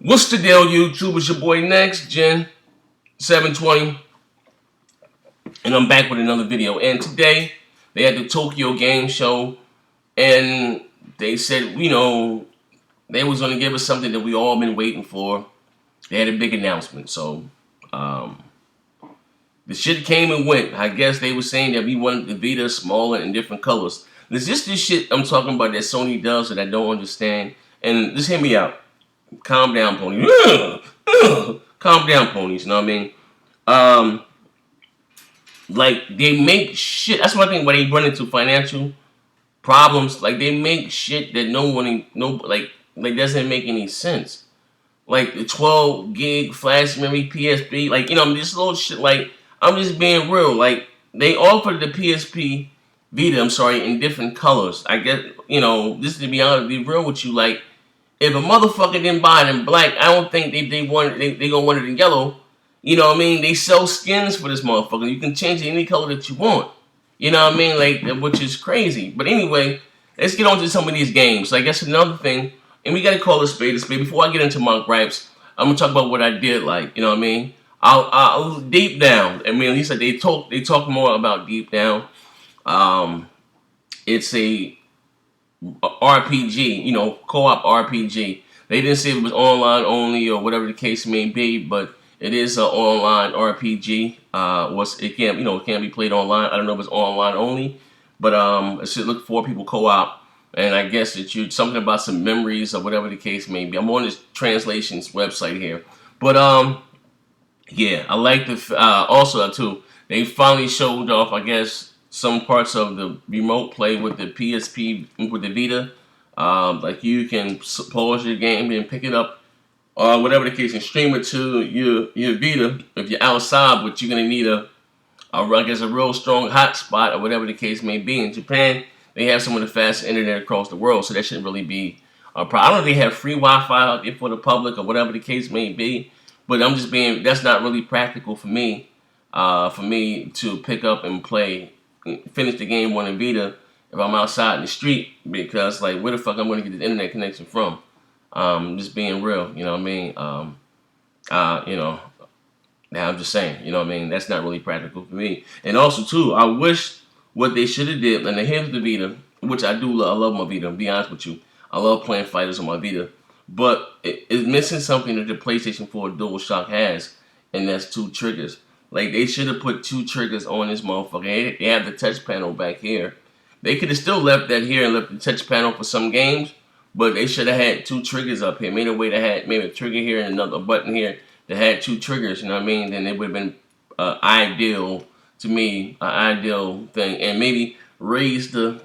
What's the deal, YouTube? It's your boy Next Gen 720, and I'm back with another video. And today they had the Tokyo Game Show, and they said, they was gonna give us something that we all been waiting for. They had a big announcement, so the shit came and went. I guess they were saying that we wanted the Vita smaller in different colors. It's just this shit I'm talking about that Sony does that I don't understand. And just hear me out. Calm down, ponies. Calm down, ponies. You know what I mean? Like they make shit. That's one thing why they run into financial problems. Like they make shit that like doesn't make any sense. Like the 12 gig flash memory PSP. Like this little shit. Like I'm just being real. Like they offered the PSP Vita. I'm sorry, in different colors. I guess just to be honest, be real with you. Like if a motherfucker didn't buy it in black, I don't think they gonna want it in yellow. You know what I mean? They sell skins for this motherfucker. You can change it any color that you want. You know what I mean? Like, which is crazy. But anyway, let's get on to some of these games. So I guess another thing, and we gotta call a spade a spade. Before I get into my gripes, I'm gonna talk about what I did like. You know what I mean? I'll deep down. I mean, at least they talk more about deep down. It's a RPG, co-op RPG. They didn't say it was online only or whatever the case may be, but it is an online RPG. It can't be played online. I don't know if it's online only, but it should look for people co-op, and I guess it's something about some memories or whatever the case may be. I'm on this translations website here, but yeah, I like the also too. They finally showed off, I guess, some parts of the remote play with the PSP, with the Vita. Like you can pause your game and pick it up, or whatever the case, and stream it to your Vita if you're outside. But you're gonna need a real strong hotspot or whatever the case may be. In Japan, they have some of the fastest internet across the world, so that shouldn't really be a problem. I don't know if they have free Wi-Fi out there for the public or whatever the case may be. But I'm just being, that's not really practical for me. For me to pick up and finish the game on a Vita if I'm outside in the street, because like where the fuck I'm gonna get the internet connection from? Just being real, you know what I mean? Now I'm just saying, you know what I mean? That's not really practical for me. And also too, I wish what they should have did, and here's the Vita, which I do love. I love my Vita, to be honest with you. I love playing fighters on my Vita. But it's missing something that the PlayStation 4 DualShock has, and that's two triggers. Like, they should have put two triggers on this motherfucker. They have the touch panel back here. They could have still left that here and left the touch panel for some games, but they should have had two triggers up here. Made a way to have maybe a trigger here and another button here that had two triggers, you know what I mean? Then it would have been ideal, to me, an ideal thing. And maybe raise the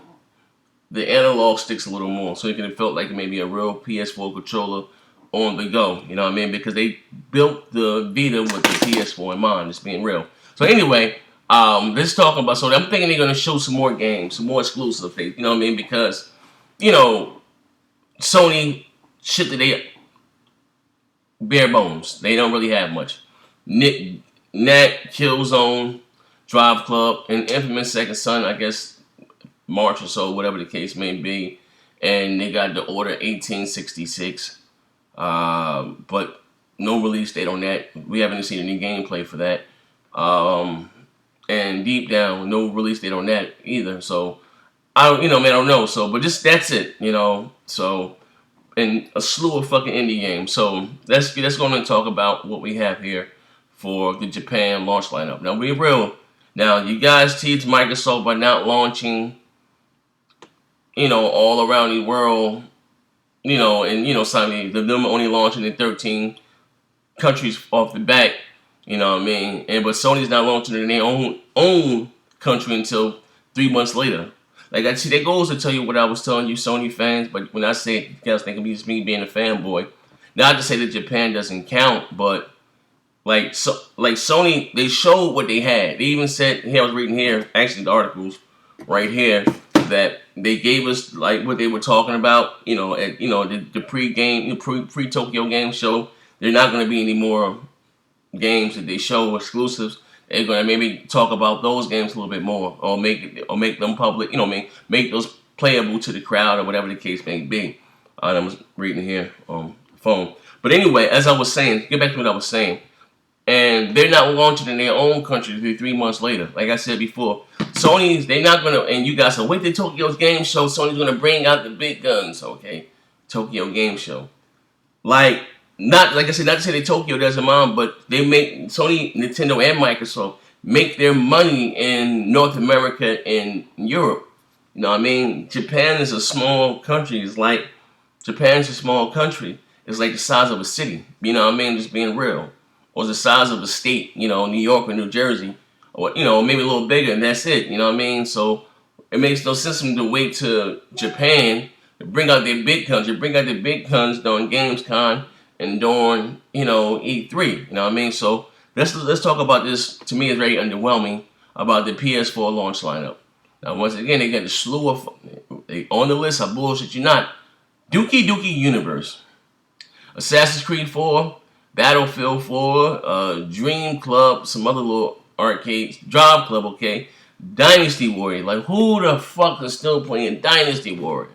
analog sticks a little more, so it could have felt like maybe a real PS4 controller on the go, you know what I mean? Because they built the Vita with the PS4 in mind, just being real. So anyway, let's talk about, so I'm thinking they're going to show some more games, some more exclusive things, you know what I mean? Because, Sony, shit that they, bare bones, they don't really have much. Nat, Killzone, Drive Club, and Infamous Second Son, I guess, March or so, whatever the case may be. And they got the Order 1866. But no release date on that. We haven't seen any gameplay for that. And deep down, no release date on that either. So I don't know. So, but that's it, So, and a slew of fucking indie games. So let's go and talk about what we have here for the Japan launch lineup. Now, be real. Now, you guys teased Microsoft by not launching, all around the world. Suddenly them only launching in 13 countries off the bat, you know what I mean? But Sony's not launching in their own country until 3 months later. Like, I see, that goes to tell you what I was telling you, Sony fans. But when I say it, you guys think of me being a fanboy. Not to say that Japan doesn't count, but like Sony, they showed what they had. They even said, here I was reading here, actually the articles right here, that they gave us like what they were talking about, at the pre Tokyo Game Show. There's not going to be any more games that they show exclusives. They're going to maybe talk about those games a little bit more, or make them public. Make those playable to the crowd or whatever the case may be. I'm reading here on the phone. But anyway, as I was saying, get back to what I was saying. And they're not launching in their own country 3 months later. Like I said before, Sony's, they're not gonna, and you guys said, wait till Tokyo's game show, Sony's gonna bring out the big guns, okay? Tokyo game show. Like, not, like I said, not to say that Tokyo doesn't mind, but they make, Sony, Nintendo, and Microsoft make their money in North America and Europe. You know what I mean? Japan is a small country. It's like, Japan's a small country. It's like the size of a city. You know what I mean? Just being real. Or the size of a state, you know, New York or New Jersey, or, you know, maybe a little bigger, and that's it, you know what I mean? So it makes no sense for them to wait to Japan to bring out their big guns. They bring out their big guns during Gamescom and during, you know, E3, you know what I mean? So let's talk about this. To me, it's very underwhelming about the PS4 launch lineup. Now, once again, they got a slew of, they on the list, I bullshit you not, Dookie Universe, Assassin's Creed 4, Battlefield 4, Dream Club, some other little arcades, Drive Club, okay, Dynasty Warrior. Like, who the fuck is still playing Dynasty Warrior?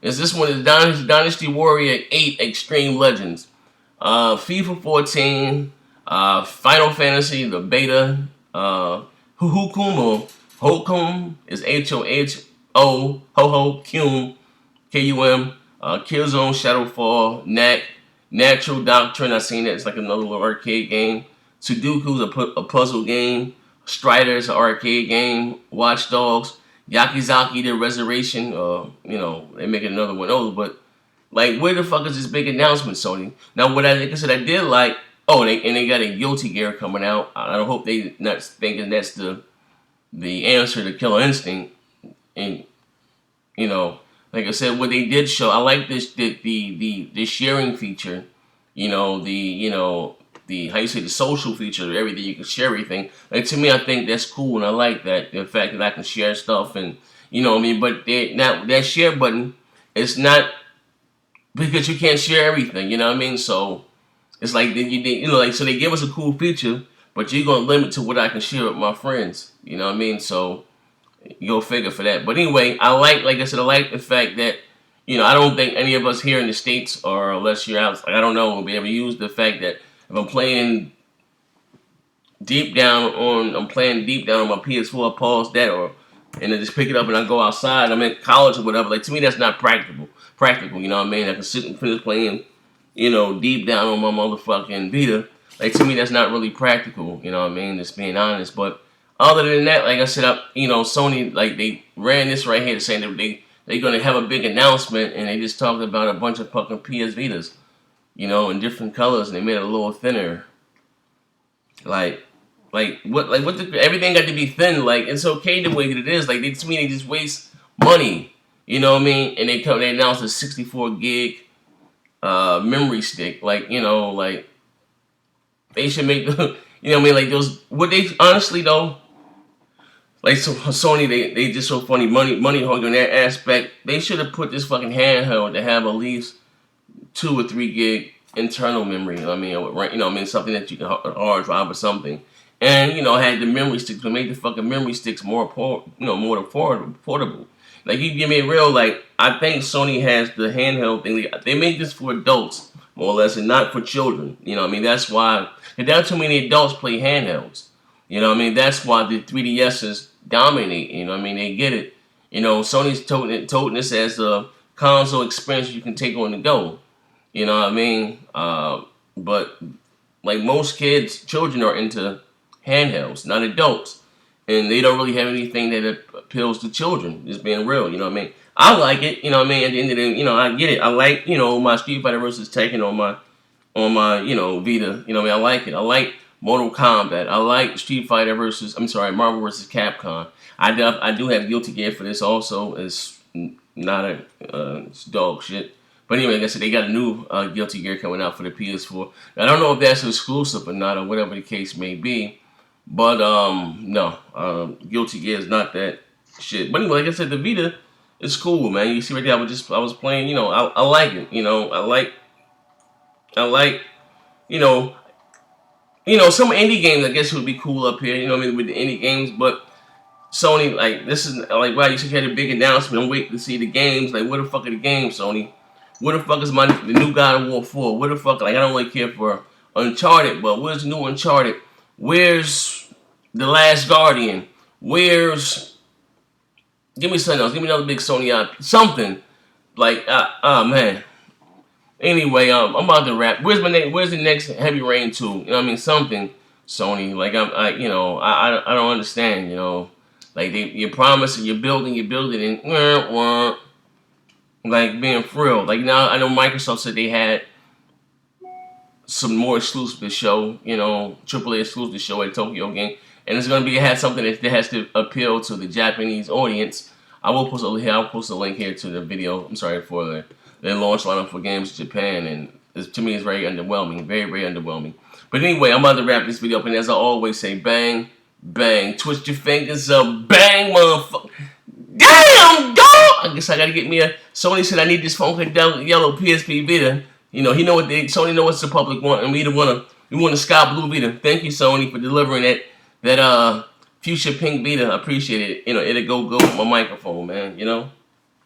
Is this one is Dynasty Warrior 8 Extreme Legends, FIFA 14, Final Fantasy, the beta, Hokum is Ho-Ho, Cum, K-U-M, Killzone, Shadowfall, Knack, Natural Doctrine, I seen that. It's like another little arcade game. Sudoku's a puzzle game. Strider's an arcade game. Watch Dogs. Yakizaki, the Resurrection. You know, they making another one of those. But, like, where the fuck is this big announcement, Sony? Now, what like I said, I did like, they got a Guilty Gear coming out. I hope they not thinking that's the answer to Killer Instinct. And, you know, like I said, what they did show, I like this the sharing feature, the how you say the social feature, everything you can share everything. Like, to me, I think that's cool, and I like that, the fact that I can share stuff, and you know what I mean. But that share button, it's not because you can't share everything, you know what I mean. So it's like so they give us a cool feature, but you're gonna limit to what I can share with my friends, you know what I mean. So you go figure for that. But anyway, I like I said, I like the fact that, I don't think any of us here in the States, or unless you're out, I don't know, will be able to use the fact that if I'm playing deep down on my PS4, I pause that, and then just pick it up and I go outside, I'm in college or whatever. Like, to me, that's not practical, you know what I mean? I can sit and finish playing, deep down on my motherfucking Vita. Like, to me, that's not really practical, you know what I mean? Just being honest. But other than that, like I said, Sony, like, they ran this right here saying that they're going to have a big announcement, and they just talked about a bunch of fucking PS Vitas, in different colors, and they made it a little thinner. Everything got to be thin. Like, it's okay the way that it is. Like, to me, they just waste money, you know what I mean? And they announced a 64 gig memory stick. Like, they should make the, you know what I mean? Like, those, what they, honestly though, like, so Sony, they just so funny, money hungry in that aspect. They should have put this fucking handheld to have at least 2 or 3 gig internal memory. Something that you can hard drive or something, and had the memory sticks, but make the fucking memory sticks more portable. Like, you give me a real, like, I think Sony has the handheld thing. They make this for adults more or less, and not for children. You know what I mean? That's why there are too many adults play handhelds. You know what I mean? That's why the 3DSs dominate. You know what I mean? They get it. Sony's toting this as a console experience you can take on the go. You know what I mean? But like most children are into handhelds, not adults. And they don't really have anything that appeals to children, just being real, you know what I mean? I like it, you know what I mean? At the end of the day, I get it. I like, my Street Fighter versus Tekken on my Vita, you know what I mean? I like it. I like Mortal Kombat. I like Marvel versus Capcom. I do have Guilty Gear for this also. It's not it's dog shit. But anyway, like I said, they got a new Guilty Gear coming out for the PS4. I don't know if that's exclusive or not, or whatever the case may be. But no, Guilty Gear is not that shit. But anyway, like I said, the Vita is cool, man. You see right there, I was playing. I like it. I like some indie games. I guess would be cool up here. You know what I mean, with the indie games, but Sony, like, this is like, wow, you said you had a big announcement. I'm waiting to see the games. Like, what the fuck are the games, Sony? Where the fuck is the new God of War 4? Where the fuck, like, I don't really care for Uncharted, but where's the new Uncharted? Where's The Last Guardian? Where's, give me something else. Give me another big Sony IP. Something. Like, man. Anyway, I'm about to wrap. Where's the next Heavy Rain 2? You know what I mean? Something, Sony. Like, I don't understand, you know. Like, you promise, you're building, and like, being frilled. Like, now I know Microsoft said they had some more exclusive to show, you know, AAA exclusive to show at Tokyo Game, and it's gonna have something that has to appeal to the Japanese audience. I'll post a link here to the video. I'm sorry for the launch lineup for games in Japan, and to me it's very underwhelming, very very underwhelming. But anyway, I'm about to wrap this video up, and as I always say, bang bang, twist your fingers up, bang, motherfucker. Damn, dog! I guess I gotta get me a. Sony said I need this funkadelic yellow PSP Vita. You know, Sony know what the public want, and we want a sky blue Vita. Thank you, Sony, for delivering that fuchsia pink Vita. I appreciate it. You know, it'll go with my microphone, man. You know,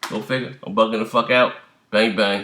go figure. I'm bugging the fuck out. Bang bang.